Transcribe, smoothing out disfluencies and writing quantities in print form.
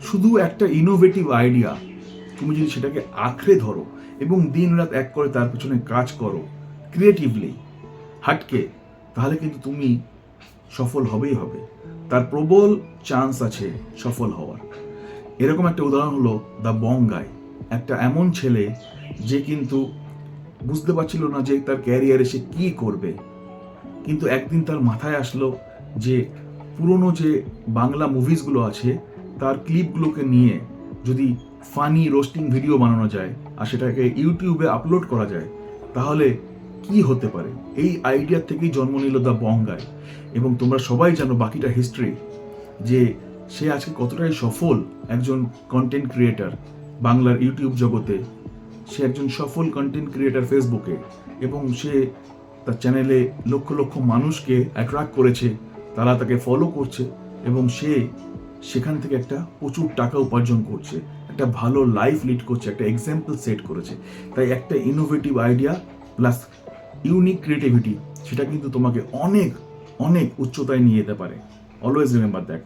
শুধু একটা innovative idea, তুমি যদি সেটাকে আঁকড়ে ধরো এবং দিন রাত এক করে তার পেছনে কাজ করো ক্রিয়েটিভলি, হাটকে, তাহলে কিন্তু তুমি সফল হবেই হবে। তার প্রবল চান্স আছে সফল হওয়ার। এরকম একটা উদাহরণ হলো দ্য বঙ্গাই। একটা এমন ছেলে যে কিন্তু বুঝতে পারছিল না যে তার ক্যারিয়ারে সে কি করবে, কিন্তু একদিন তার মাথায় আসলো যে পুরনো যে বাংলা মুভিসগুলো আছে তার ক্লিপগুলোকে নিয়ে যদি ফানি রোস্টিং ভিডিও বানানো যায় আর সেটাকে ইউটিউবে আপলোড করা যায়, তাহলে কি হতে পারে। এই আইডিয়া থেকেই জন্ম নিল দ্য বঙ্গাই। এবং তোমরা সবাই জানো বাকিটা হিস্ট্রি, যে সে আজকে কতটাই সফল একজন কন্টেন্ট ক্রিয়েটার বাংলার ইউটিউব জগতে। সে একজন সফল কন্টেন্ট ক্রিয়েটার ফেসবুকে, এবং সে তার চ্যানেলে লক্ষ লক্ষ মানুষকে অ্যাট্রাক্ট করেছে, তারা তাকে ফলো করছে এবং সে সেখান থেকে একটা প্রচুর টাকা উপার্জন করছে, একটা ভালো লাইফ লিড করছে, একটা এক্সাম্পল সেট করেছে। তাই একটা innovative idea plus unique creativity, সেটা কিন্তু তোমাকে অনেক অনেক উচ্চতায় নিয়ে যেতে পারে। Always remember that.